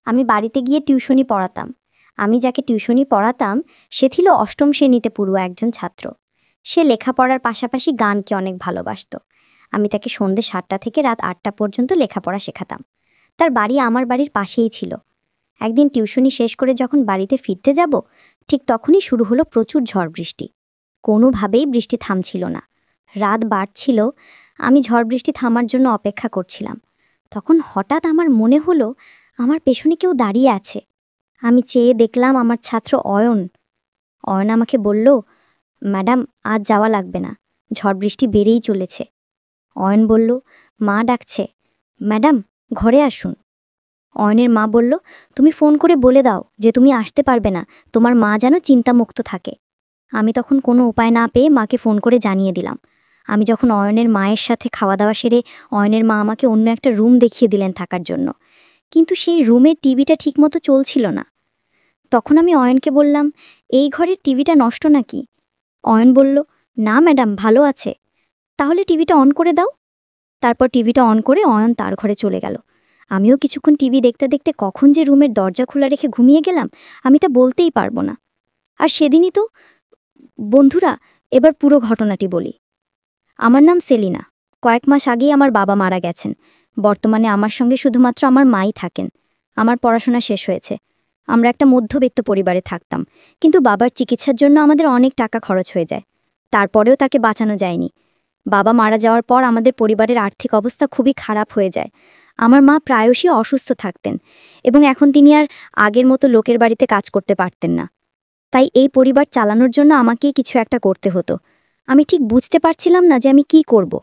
আমি বাড়িতে গিয়ে টিউশনি পড়াতাম। আমি যাকে টিউশনি পড়াতাম সে ছিল অষ্টম শ্রেণীতে পড়ুয়া একজন ছাত্র। সে লেখাপড়ার পাশাপাশি গানকে অনেক ভালোবাসত। আমি তাকে সন্ধ্যে 7টা থেকে রাত 8টা পর্যন্ত লেখাপড়া শেখাতাম। তার বাড়ি আমার বাড়ির পাশেই ছিল। একদিন টিউশনি শেষ করে যখন বাড়িতে ফিরতে যাব, ঠিক তখনই শুরু হলো প্রচুর ঝড় বৃষ্টি। কোনোভাবেই বৃষ্টি থামছিল না। রাত বাড়ছিল, আমি ঝড় বৃষ্টি থামার জন্য অপেক্ষা করছিলাম। তখন হঠাৎ আমার মনে হলো আমার পেছনে কেউ দাঁড়িয়ে আছে। আমি চেয়ে দেখলাম আমার ছাত্র অয়ন। অয়ন আমাকে বলল, ম্যাডাম আজ যাওয়া লাগবে না, ঝড় বৃষ্টি বেড়েই চলেছে। অয়ন বলল, মা ডাকছে, ম্যাডাম ঘরে আসুন। অয়নের মা বলল, তুমি ফোন করে বলে দাও যে তুমি আসতে পারবে না, তোমার মা যেন চিন্তামুক্ত থাকে। আমি তখন কোনো উপায় না পেয়ে মাকে ফোন করে জানিয়ে দিলাম। আমি যখন অয়নের মায়ের সাথে খাওয়া দাওয়া সেরে অয়নের মা আমাকে অন্য একটা রুম দেখিয়ে দিলেন থাকার জন্য, কিন্তু সেই রুমের টিভিটা ঠিকমতো চলছিল না। তখন আমি অয়নকে বললাম, এই ঘরের টিভিটা নষ্ট নাকি? অয়ন বলল, না ম্যাডাম ভালো আছে। তাহলে টিভিটা অন করে দাও। তারপর টিভিটা অন করে অয়ন তার ঘরে চলে গেল। আমিও কিছুক্ষণ টিভি দেখতে দেখতে কখন যে রুমের দরজা খোলা রেখে ঘুমিয়ে গেলাম আমি তা বলতেই পারবো না। আর সেদিনই তো। বন্ধুরা, এবার পুরো ঘটনাটি বলি। আমার নাম সেলিনা। কয়েক মাস আগেই আমার বাবা মারা গেছেন। বর্তমানে আমার সঙ্গে শুধুমাত্র আমার মাই থাকেন। আমার পড়াশোনা শেষ হয়েছে। আমরা একটা মধ্যবিত্ত পরিবারে থাকতাম, কিন্তু বাবার চিকিৎসার জন্য আমাদের অনেক টাকা খরচ হয়ে যায়। তারপরেও তাকে বাঁচানো যায়নি। বাবা মারা যাওয়ার পর আমাদের পরিবারের আর্থিক অবস্থা খুবই খারাপ হয়ে যায়। আমার মা প্রায়শই অসুস্থ থাকতেন এবং এখন তিনি আর আগের মতো লোকের বাড়িতে কাজ করতে পারতেন না। তাই এই পরিবার চালানোর জন্য আমাকেই কিছু একটা করতে হতো। আমি ঠিক বুঝতে পারছিলাম না যে আমি কি করব।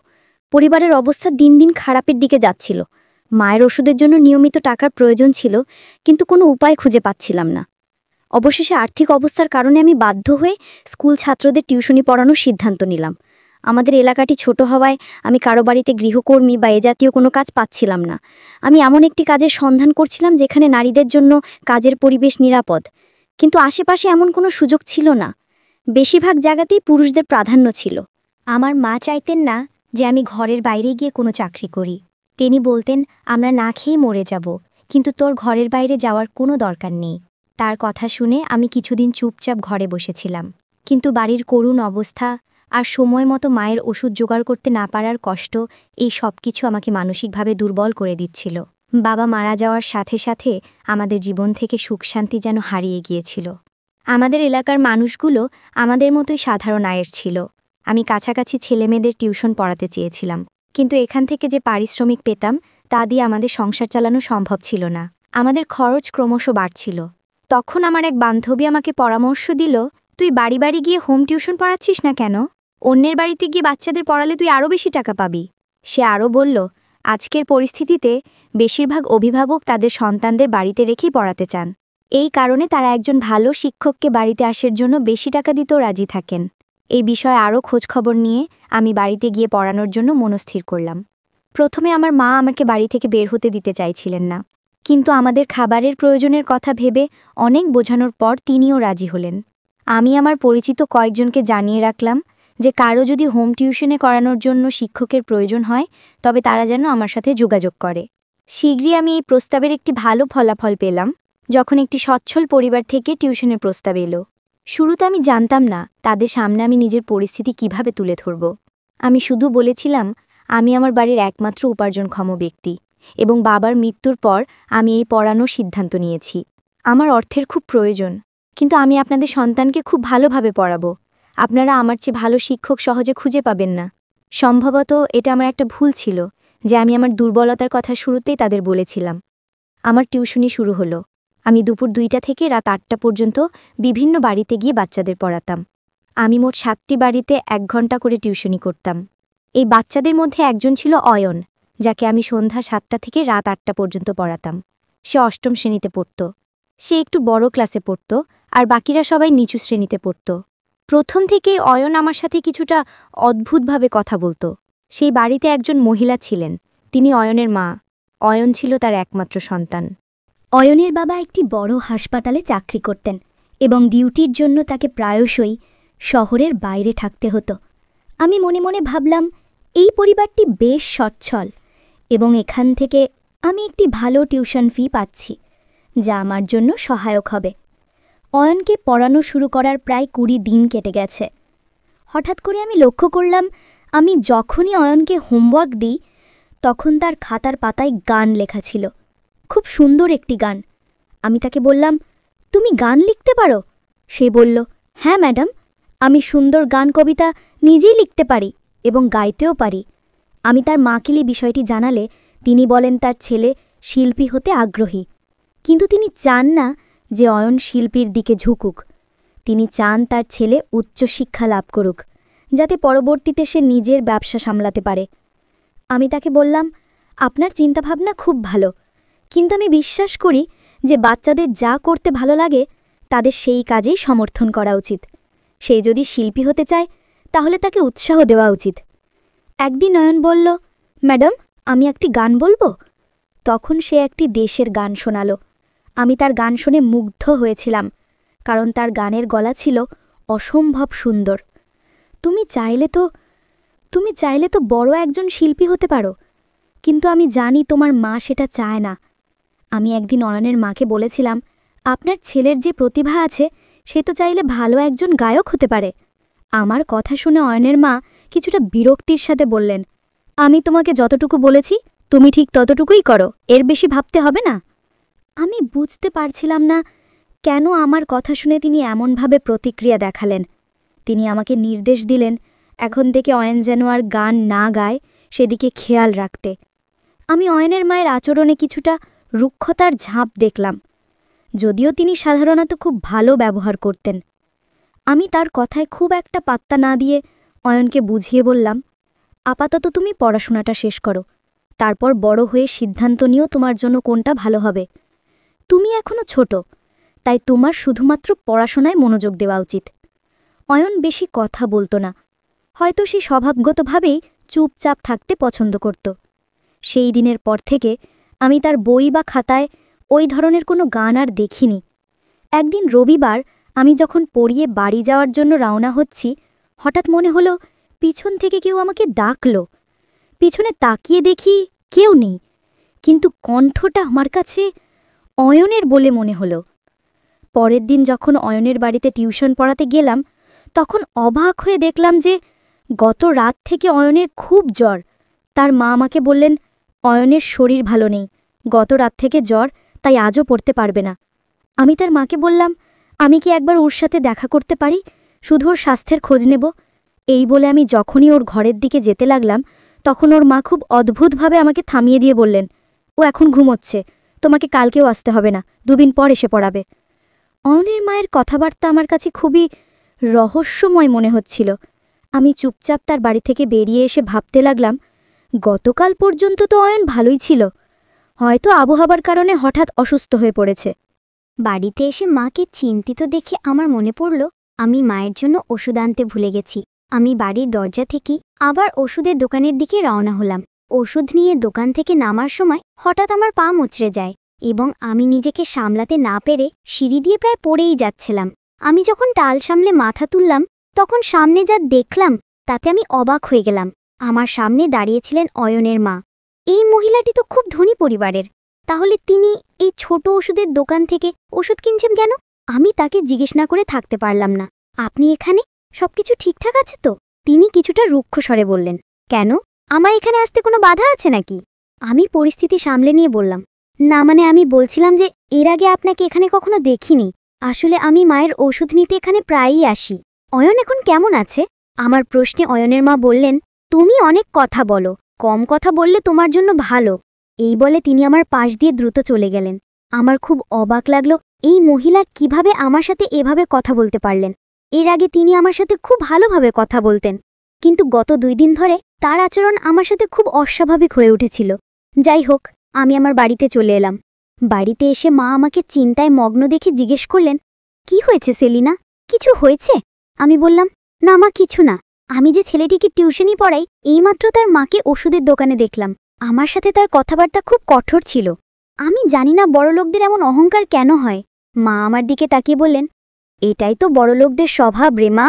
পরিবারের অবস্থা দিন দিন খারাপের দিকে যাচ্ছিল। মায়ের ওষুধের জন্য নিয়মিত টাকার প্রয়োজন ছিল, কিন্তু কোনো উপায় খুঁজে পাচ্ছিলাম না। অবশেষে আর্থিক অবস্থার কারণে আমি বাধ্য হয়ে স্কুল ছাত্রদের টিউশনি পড়ানোর সিদ্ধান্ত নিলাম। আমাদের এলাকাটি ছোট হওয়ায় আমি কারো বাড়িতে গৃহকর্মী বা এ জাতীয় কোনো কাজ পাচ্ছিলাম না। আমি এমন একটি কাজের সন্ধান করছিলাম যেখানে নারীদের জন্য কাজের পরিবেশ নিরাপদ, কিন্তু আশেপাশে এমন কোনো সুযোগ ছিল না। বেশিরভাগ জায়গাতেই পুরুষদের প্রাধান্য ছিল। আমার মা চাইতেন না যে আমি ঘরের বাইরে গিয়ে কোনো চাকরি করি। তিনি বলতেন, আমরা না খেয়েই মরে যাব, কিন্তু তোর ঘরের বাইরে যাওয়ার কোনো দরকার নেই। তার কথা শুনে আমি কিছুদিন চুপচাপ ঘরে বসেছিলাম, কিন্তু বাড়ির করুণ অবস্থা আর সময় মতো মায়ের ওষুধ জোগাড় করতে না পারার কষ্ট, এই সব কিছু আমাকে মানসিকভাবে দুর্বল করে দিচ্ছিল। বাবা মারা যাওয়ার সাথে সাথে আমাদের জীবন থেকে সুখ শান্তি যেন হারিয়ে গিয়েছিল। আমাদের এলাকার মানুষগুলো আমাদের মতোই সাধারণ আয়ের ছিল। আমি কাছাকাছি ছেলেমেয়েদের টিউশন পড়াতে চেয়েছিলাম, কিন্তু এখান থেকে যে পারিশ্রমিক পেতাম তা দিয়ে আমাদের সংসার চালানো সম্ভব ছিল না। আমাদের খরচ ক্রমশ বাড়ছিল। তখন আমার এক বান্ধবী আমাকে পরামর্শ দিল, তুই বাড়ি বাড়ি গিয়ে হোম টিউশন পড়াচ্ছিস না কেন? অন্যের বাড়িতে গিয়ে বাচ্চাদের পড়ালে তুই আরও বেশি টাকা পাবি। সে আরও বলল, আজকের পরিস্থিতিতে বেশিরভাগ অভিভাবক তাদের সন্তানদের বাড়িতে রেখেই পড়াতে চান। এই কারণে তারা একজন ভালো শিক্ষককে বাড়িতে আসার জন্য বেশি টাকা দিতেও রাজি থাকেন। এই বিষয়ে আরও খোঁজখবর নিয়ে আমি বাড়িতে গিয়ে পড়ানোর জন্য মনস্থির করলাম। প্রথমে আমার মা আমাকে বাড়ি থেকে বের হতে দিতে চাইছিলেন না, কিন্তু আমাদের খাবারের প্রয়োজনের কথা ভেবে অনেক বোঝানোর পর তিনিও রাজি হলেন। আমি আমার পরিচিত কয়েকজনকে জানিয়ে রাখলাম যে কারো যদি হোম টিউশনে করানোর জন্য শিক্ষকের প্রয়োজন হয় তবে তারা যেন আমার সাথে যোগাযোগ করে। শীঘ্রই আমি এই প্রস্তাবের একটি ভালো ফলাফল পেলাম যখন একটি সচ্ছল পরিবার থেকে টিউশনের প্রস্তাব এলো। শুরুতে আমি জানতাম না তাদের সামনে আমি নিজের পরিস্থিতি কিভাবে তুলে ধরব। আমি শুধু বলেছিলাম আমি আমার বাড়ির একমাত্র উপার্জনক্ষম ব্যক্তি এবং বাবার মৃত্যুর পর আমি এই পড়ানোর সিদ্ধান্ত নিয়েছি। আমার অর্থের খুব প্রয়োজন, কিন্তু আমি আপনাদের সন্তানকে খুব ভালোভাবে পড়াবো। আপনারা আমার চেয়ে ভালো শিক্ষক সহজে খুঁজে পাবেন না। সম্ভবত এটা আমার একটা ভুল ছিল যে আমি আমার দুর্বলতার কথা শুরুতেই তাদের বলেছিলাম। আমার টিউশনি শুরু হলো। আমি দুপুর 2টা থেকে রাত 8টা পর্যন্ত বিভিন্ন বাড়িতে গিয়ে বাচ্চাদের পড়াতাম। আমি মোট 7টি বাড়িতে 1 ঘন্টা করে টিউশনি করতাম। এই বাচ্চাদের মধ্যে একজন ছিল অয়ন, যাকে আমি সন্ধ্যা 7টা থেকে রাত 8টা পর্যন্ত পড়াতাম। সে অষ্টম শ্রেণীতে পড়ত। সে একটু বড় ক্লাসে পড়ত আর বাকিরা সবাই নিচু শ্রেণীতে পড়ত। প্রথম থেকেই অয়ন আমার সাথে কিছুটা অদ্ভুতভাবে কথা বলত। সেই বাড়িতে একজন মহিলা ছিলেন, তিনি অয়নের মা। অয়ন ছিল তার একমাত্র সন্তান। অয়নের বাবা একটি বড় হাসপাতালে চাকরি করতেন এবং ডিউটির জন্য তাকে প্রায়শই শহরের বাইরে থাকতে হতো। আমি মনে মনে ভাবলাম, এই পরিবারটি বেশ সচ্ছল এবং এখান থেকে আমি একটি ভালো টিউশন ফি পাচ্ছি। যা আমার জন্য সহায়ক হবে। অয়নকে পড়ানো শুরু করার প্রায় 20 দিন কেটে গেছে। হঠাৎ করে আমি লক্ষ্য করলাম, আমি যখনই অয়নকে হোমওয়ার্ক দিই তখন তার খাতার পাতায় গান লেখা ছিল, খুব সুন্দর একটি গান। আমি তাকে বললাম, তুমি গান লিখতে পারো? সে বলল, হ্যাঁ ম্যাডাম, আমি সুন্দর গান কবিতা নিজেই লিখতে পারি এবং গাইতেও পারি। আমি তার মাকে বিষয়টি জানালে তিনি বলেন তার ছেলে শিল্পী হতে আগ্রহী, কিন্তু তিনি চান না যে অয়ন শিল্পীর দিকে ঝুঁকুক। তিনি চান তার ছেলে উচ্চশিক্ষা লাভ করুক, যাতে পরবর্তীতে সে নিজের ব্যবসা সামলাতে পারে। আমি তাকে বললাম, আপনার চিন্তাভাবনা খুব ভালো, কিন্তু আমি বিশ্বাস করি যে বাচ্চাদের যা করতে ভালো লাগে তাদের সেই কাজেই সমর্থন করা উচিত। সে যদি শিল্পী হতে চায় তাহলে তাকে উৎসাহ দেওয়া উচিত। একদিন অয়ন বলল, ম্যাডাম, আমি একটি গান বলবো। তখন সে একটি দেশের গান শোনাল। আমি তার গান শুনে মুগ্ধ হয়েছিলাম, কারণ তার গানের গলা ছিল অসম্ভব সুন্দর। তুমি চাইলে তো বড় একজন শিল্পী হতে পারো, কিন্তু আমি জানি তোমার মা সেটা চায় না। আমি একদিন অয়নের মাকে বলেছিলাম, আপনার ছেলের যে প্রতিভা আছে সে তো চাইলে ভালো একজন গায়ক হতে পারে। আমার কথা শুনে অয়নের মা কিছুটা বিরক্তির সাথে বললেন, আমি তোমাকে যতটুকু বলেছি তুমি ঠিক ততটুকুই করো, এর বেশি ভাবতে হবে না। আমি বুঝতে পারছিলাম না কেন আমার কথা শুনে তিনি এমনভাবে প্রতিক্রিয়া দেখালেন। তিনি আমাকে নির্দেশ দিলেন এখন থেকে অয়ন যেন আর গান না গায় সেদিকে খেয়াল রাখতে। আমি অয়নের মায়ের আচরণে কিছুটা রুক্ষতার ঝাঁপ দেখলাম, যদিও তিনি সাধারণত খুব ভালো ব্যবহার করতেন। আমি তার কথায় খুব একটা পাত্তা না দিয়ে অয়নকে বুঝিয়ে বললাম, আপাতত তুমি পড়াশোনাটা শেষ করো, তারপর বড় হয়ে সিদ্ধান্ত নিও তোমার জন্য কোনটা ভালো হবে। তুমি এখনো ছোট, তাই তোমার শুধুমাত্র পড়াশোনায় মনোযোগ দেওয়া উচিত। অয়ন বেশি কথা বলতো না, হয়তো সে স্বভাবগতভাবেই চুপচাপ থাকতে পছন্দ করত। সেই দিনের পর থেকে আমি তার বই বা খাতায় ওই ধরনের কোনো গান আর দেখিনি। একদিন রবিবার আমি যখন পড়িয়ে বাড়ি যাওয়ার জন্য রওনা হচ্ছি, হঠাৎ মনে হলো পিছন থেকে কেউ আমাকে ডাকল। পিছনে তাকিয়ে দেখি কেউ নেই, কিন্তু কণ্ঠটা আমার কাছে অয়নের বলে মনে হলো। পরের দিন যখন অয়নের বাড়িতে টিউশন পড়াতে গেলাম তখন অবাক হয়ে দেখলাম যে গত রাত থেকে অয়নের খুব জ্বর। তার মা আমাকে বললেন, অয়নের শরীর ভালো নেই, গত রাত থেকে জ্বর, তাই আজও পড়তে পারবে না। আমি তার মাকে বললাম, আমি কি একবার ওর সাথে দেখা করতে পারি, শুধু ওর স্বাস্থ্যের খোঁজ নেব। এই বলে আমি যখনই ওর ঘরের দিকে যেতে লাগলাম তখন ওর মা খুব অদ্ভুতভাবে আমাকে থামিয়ে দিয়ে বললেন, ও এখন ঘুমোচ্ছে, তোমাকে কালকেও আসতে হবে না, 2 দিন পর এসে পড়াবে। অয়নের মায়ের কথাবার্তা আমার কাছে খুবই রহস্যময় মনে হচ্ছিল। আমি চুপচাপ তার বাড়ি থেকে বেরিয়ে এসে ভাবতে লাগলাম, গতকাল পর্যন্ত তো অয়ন ভালোই ছিল, হয়তো আবহাওয়ার কারণে হঠাৎ অসুস্থ হয়ে পড়েছে। বাড়িতে এসে মাকে চিন্তিত দেখে আমার মনে পড়ল আমি মায়ের জন্য ওষুধ আনতে ভুলে গেছি। আমি বাড়ির দরজা থেকে আবার ওষুধের দোকানের দিকে রওনা হলাম। ওষুধ নিয়ে দোকান থেকে নামার সময় হঠাৎ আমার পা মুচড়ে যায় এবং আমি নিজেকে সামলাতে না পেরে সিঁড়ি দিয়ে প্রায় পড়েই যাচ্ছিলাম। আমি যখন টাল সামলে মাথা তুললাম তখন সামনে যা দেখলাম তাতে আমি অবাক হয়ে গেলাম। আমার সামনে দাঁড়িয়েছিলেন অয়নের মা। এই মহিলাটি তো খুব ধনী পরিবারের, তাহলে তিনি এই ছোট ওষুধের দোকান থেকে ওষুধ কিনছেন কেন? আমি তাকে জিজ্ঞেস না করে থাকতে পারলাম না, আপনি এখানে, সবকিছু ঠিকঠাক আছে তো? তিনি কিছুটা রুক্ষ স্বরে বললেন, কেন, আমার এখানে আসতে কোনো বাধা আছে নাকি? আমি পরিস্থিতি সামলে নিয়ে বললাম, না মানে আমি বলছিলাম যে এর আগে আপনাকে এখানে কখনো দেখিনি। আসলে আমি মায়ের ওষুধ নিতে এখানে প্রায়ই আসি। অয়ন এখন কেমন আছে? আমার প্রশ্নে অয়নের মা বললেন, তুমি অনেক কথা বলো, কম কথা বললে তোমার জন্য ভালো। এই বলে তিনি আমার পাশ দিয়ে দ্রুত চলে গেলেন। আমার খুব অবাক লাগলো এই মহিলা কিভাবে আমার সাথে এভাবে কথা বলতে পারলেন। এর আগে তিনি আমার সাথে খুব ভালোভাবে কথা বলতেন, কিন্তু গত 2 দিন ধরে তার আচরণ আমার সাথে খুব অস্বাভাবিক হয়ে উঠেছিল। যাই হোক, আমি আমার বাড়িতে চলে এলাম। বাড়িতে এসে মা আমাকে চিন্তায় মগ্ন দেখে জিজ্ঞেস করলেন, কি হয়েছে সেলিনা, কিছু হয়েছে? আমি বললাম, না মা, কিছু না। আমি যে ছেলেটিকে টিউশনি পড়াই এইমাত্র তার মাকে ওষুধের দোকানে দেখলাম। আমার সাথে তার কথাবার্তা খুব কঠোর ছিল। আমি জানি না বড়লোকদের এমন অহংকার কেন হয়। মা আমার দিকে তাকিয়ে বললেন, এটাই তো বড়লোকদের স্বভাব রে মা,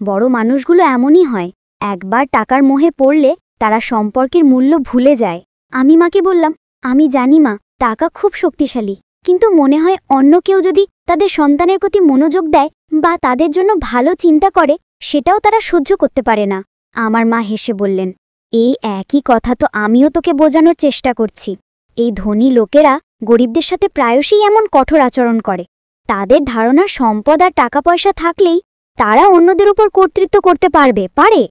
বড় মানুষগুলো এমনই হয়, একবার টাকার মোহে পড়লে তারা সম্পর্কের মূল্য ভুলে যায়। আমি মাকে বললাম, আমি জানি মা, টাকা খুব শক্তিশালী, কিন্তু মনে হয় অন্য কেউ যদি তাদের সন্তানের প্রতি মনোযোগ দেয় বা তাদের জন্য ভালো চিন্তা করে, সেটাও তারা সহ্য করতে পারে না। আমার মা হেসে বললেন, এই একই কথা তো আমিও তোকে বোঝানোর চেষ্টা করছি। এই ধনী লোকেরা গরিবদের সাথে প্রায়শই এমন কঠোর আচরণ করে। তাদের ধারণা সম্পদ আর টাকা পয়সা থাকলেই তারা অন্যদের উপর কর্তৃত্ব করতে পারে।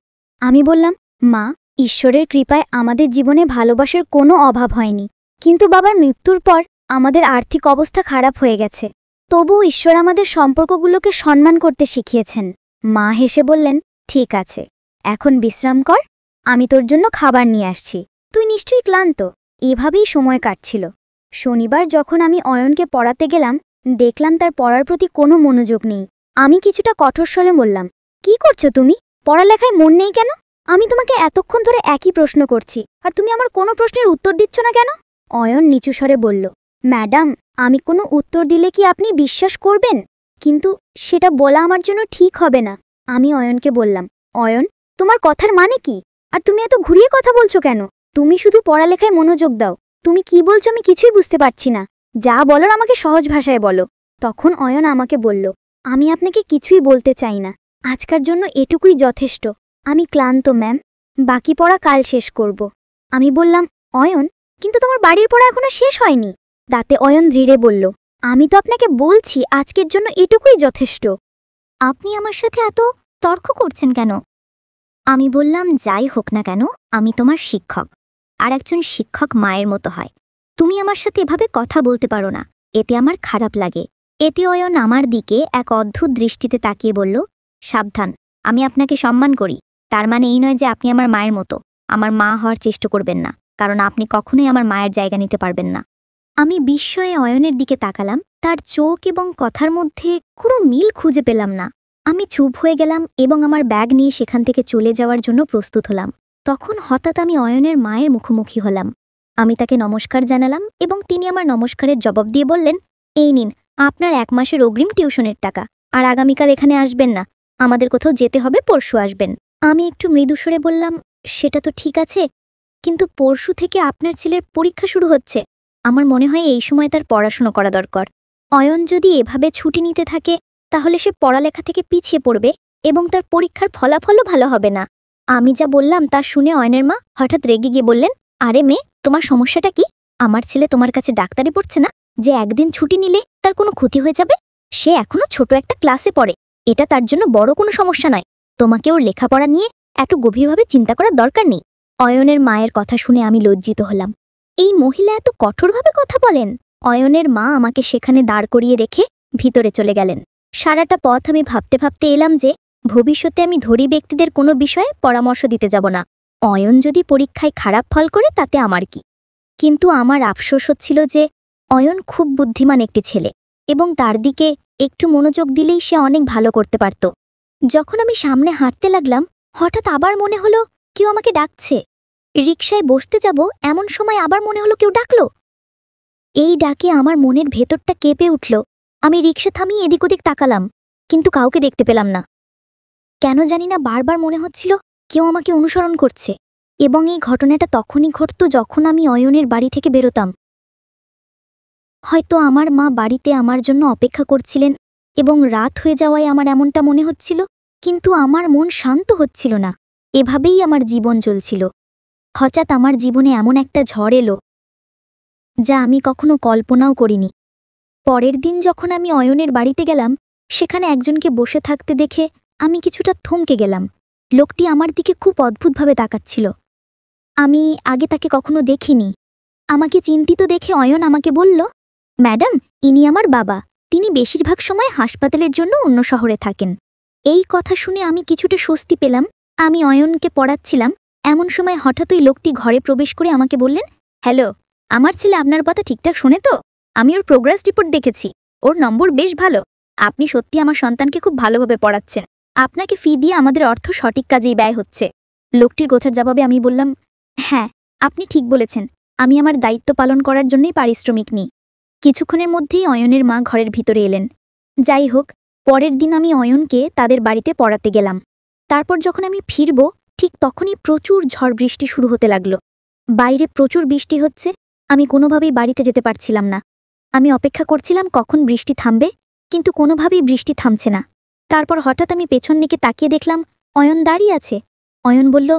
আমি বললাম, মা, ঈশ্বরের কৃপায় আমাদের জীবনে ভালোবাসার কোনো অভাব হয়নি, কিন্তু বাবার মৃত্যুর পর আমাদের আর্থিক অবস্থা খারাপ হয়ে গেছে। তবুও ঈশ্বর আমাদের সম্পর্কগুলোকে সম্মান করতে শিখিয়েছেন। মা হেসে বললেন, ঠিক আছে, এখন বিশ্রাম কর, আমি তোর জন্য খাবার নিয়ে আসছি। তুই নিশ্চয়ই ক্লান্ত। এভাবেই সময় কাটছিল। শনিবার যখন আমি অয়নকে পড়াতে গেলাম, দেখলাম তার পড়ার প্রতি কোনো মনোযোগ নেই। আমি কিছুটা কঠোর স্বরে বললাম, কি করছো তুমি? পড়ালেখায় মন নেই কেন? আমি তোমাকে এতক্ষণ ধরে একই প্রশ্ন করছি, আর তুমি আমার কোনো প্রশ্নের উত্তর দিচ্ছ না কেন? অয়ন নিচু স্বরে বলল, ম্যাডাম, আমি কোনো উত্তর দিলে কি আপনি বিশ্বাস করবেন? কিন্তু সেটা বলা আমার জন্য ঠিক হবে না। আমি অয়নকে বললাম, অয়ন, তোমার কথার মানে কি? আর তুমি এত ঘুরিয়ে কথা বলছো কেন? তুমি শুধু পড়ালেখায় মনোযোগ দাও। তুমি কি বলছো আমি কিছুই বুঝতে পারছি না। যা বলার আমাকে সহজ ভাষায় বলো। তখন অয়ন আমাকে বলল, আমি আপনাকে কিছুই বলতে চাই না। আজকার জন্য এটুকুই যথেষ্ট। আমি ক্লান্ত ম্যাম, বাকি পড়া কাল শেষ করব। আমি বললাম, অয়ন, কিন্তু তোমার বাড়ির পড়া এখনো শেষ হয়নি। তাতে অয়ন দৃঢ়ে বলল, আমি তো আপনাকে বলছি আজকের জন্য এটুকুই যথেষ্ট। আপনি আমার সাথে এত তর্ক করছেন কেন? আমি বললাম, যাই হোক না কেন, আমি তোমার শিক্ষক, আর একজন শিক্ষক মায়ের মতো হয়। তুমি আমার সাথে এভাবে কথা বলতে পারো না, এতে আমার খারাপ লাগে। এতে অয়ন আমার দিকে এক অদ্ভুত দৃষ্টিতে তাকিয়ে বলল, সাবধান, আমি আপনাকে সম্মান করি, তার মানে এই নয় যে আপনি আমার মায়ের মতো। আমার মা হওয়ার চেষ্টা করবেন না, কারণ আপনি কখনোই আমার মায়ের জায়গা নিতে পারবেন না। আমি বিস্ময়ে অয়নের দিকে তাকালাম, তার চোখ এবং কথার মধ্যে কোনো মিল খুঁজে পেলাম না। আমি চুপ হয়ে গেলাম এবং আমার ব্যাগ নিয়ে সেখান থেকে চলে যাওয়ার জন্য প্রস্তুত হলাম। তখন হঠাৎ আমি অয়নের মায়ের মুখোমুখি হলাম। আমি তাকে নমস্কার জানালাম এবং তিনি আমার নমস্কারের জবাব দিয়ে বললেন, এই নিন আপনার 1 মাসের অগ্রিম টিউশনের টাকা, আর আগামীকাল এখানে আসবেন না, আমাদের কোথাও যেতে হবে, পরশু আসবেন। আমি একটু মৃদুস্বরে বললাম, সেটা তো ঠিক আছে, কিন্তু পরশু থেকে আপনার ছেলের পরীক্ষা শুরু হচ্ছে। আমার মনে হয় এই সময় তার পড়াশুনো করা দরকার। অয়ন যদি এভাবে ছুটি নিতে থাকে তাহলে সে পড়ালেখা থেকে পিছিয়ে পড়বে এবং তার পরীক্ষার ফলাফলও ভালো হবে না। আমি যা বললাম তা শুনে অয়নের মা হঠাৎ রেগে গিয়ে বললেন, আরে মেয়ে, তোমার সমস্যাটা কি? আমার ছেলে তোমার কাছে ডাক্তারি পড়ছে না যে একদিন ছুটি নিলে তার কোনো ক্ষতি হয়ে যাবে? সে এখনো ছোট একটা ক্লাসে পড়ে, এটা তার জন্য বড় কোনো সমস্যা নয়। তোমাকে ওর লেখাপড়া নিয়ে এত গভীরভাবে চিন্তা করার দরকার নেই। অয়নের মায়ের কথা শুনে আমি লজ্জিত হলাম। এই মহিলা এত কঠোরভাবে কথা বলেন? অয়নের মা আমাকে সেখানে দাঁড় করিয়ে রেখে ভিতরে চলে গেলেন। সারাটা পথ আমি ভাবতে ভাবতে এলাম যে ভবিষ্যতে আমি ধনী ব্যক্তিদের কোনো বিষয়ে পরামর্শ দিতে যাব না। অয়ন যদি পরীক্ষায় খারাপ ফল করে তাতে আমার কি? কিন্তু আমার আফসোস হচ্ছিল যে অয়ন খুব বুদ্ধিমান একটি ছেলে এবং তার দিকে একটু মনোযোগ দিলেই সে অনেক ভালো করতে পারত। যখন আমি সামনে হাঁটতে লাগলাম, হঠাৎ আবার মনে হলো কেউ আমাকে ডাকছে। রিকশায় বসতে যাব এমন সময় আবার মনে হলো কেউ ডাকল। এই ডাকে আমার মনের ভেতরটা কেঁপে উঠল। আমি রিকশা থামিয়ে এদিক ওদিক তাকালাম, কিন্তু কাউকে দেখতে পেলাম না। কেন জানি না বারবার মনে হচ্ছিল কেউ আমাকে অনুসরণ করছে, এবং এই ঘটনাটা তখনই ঘটত যখন আমি অয়নের বাড়ি থেকে বেরোতাম। হয়তো আমার মা বাড়িতে আমার জন্য অপেক্ষা করছিলেন এবং রাত হয়ে যাওয়ায় আমার এমনটা মনে হচ্ছিল, কিন্তু আমার মন শান্ত হচ্ছিল না। এভাবেই আমার জীবন চলছিল। হঠাৎ আমার জীবনে এমন একটা ঝড় এলো যা আমি কখনো কল্পনাও করিনি। পরের দিন যখন আমি অয়নের বাড়িতে গেলাম, সেখানে একজনকে বসে থাকতে দেখে আমি কিছুটা থমকে গেলাম। লোকটি আমার দিকে খুব অদ্ভুতভাবে তাকাচ্ছিল। আমি আগে তাকে কখনো দেখিনি। আমাকে চিন্তিত দেখে অয়ন আমাকে বলল, ম্যাডাম, ইনি আমার বাবা। তিনি বেশিরভাগ সময় হাসপাতালের জন্য অন্য শহরে থাকেন। এই কথা শুনে আমি কিছুটা স্বস্তি পেলাম। আমি অয়নকে পড়াচ্ছিলাম, এমন সময় হঠাৎ ওই লোকটি ঘরে প্রবেশ করে আমাকে বললেন, হ্যালো, আমার ছেলে আপনার কথা ঠিকঠাক শোনে তো? আমি ওর প্রোগ্রেস রিপোর্ট দেখেছি, ওর নম্বর বেশ ভালো। আপনি সত্যি আমার সন্তানকে খুব ভালোভাবে পড়াচ্ছেন। আপনাকে ফি দিয়ে আমাদের অর্থ সঠিক কাজেই ব্যয় হচ্ছে। লোকটির গোছার জবাবে আমি বললাম, হ্যাঁ, আপনি ঠিক বলেছেন, আমি আমার দায়িত্ব পালন করার জন্যই পারিশ্রমিক নিই। কিছুক্ষণের মধ্যেই অয়নের মা ঘরের ভিতরে এলেন। যাই হোক, পরের দিন আমি অয়নকে তাদের বাড়িতে পড়াতে গেলাম। তারপর যখন আমি ফিরব, ঠিক তখনই প্রচুর ঝড় বৃষ্টি শুরু হতে লাগল। বাইরে প্রচুর বৃষ্টি হচ্ছে, আমি কোনোভাবেই বাড়িতে যেতে পারছিলাম না। আমি অপেক্ষা করছিলাম কখন বৃষ্টি থামবে, কিন্তু কোনোভাবেই বৃষ্টি থামছে না। তারপর হঠাৎ আমি পেছন দিকে তাকিয়ে দেখলাম অয়ন দাঁড়িয়ে আছে। অয়ন বলল,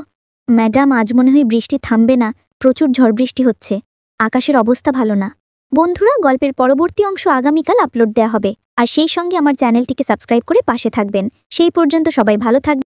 ম্যাডাম, আজ মনে হয় বৃষ্টি থামবে না, প্রচুর ঝড় বৃষ্টি হচ্ছে, আকাশের অবস্থা ভালো না। বন্ধুরা, গল্পের পরবর্তী অংশ আগামীকাল আপলোড দেওয়া হবে, আর সেই সঙ্গে আমার চ্যানেলটিকে সাবস্ক্রাইব করে পাশে থাকবেন। সেই পর্যন্ত সবাই ভালো থাকবেন।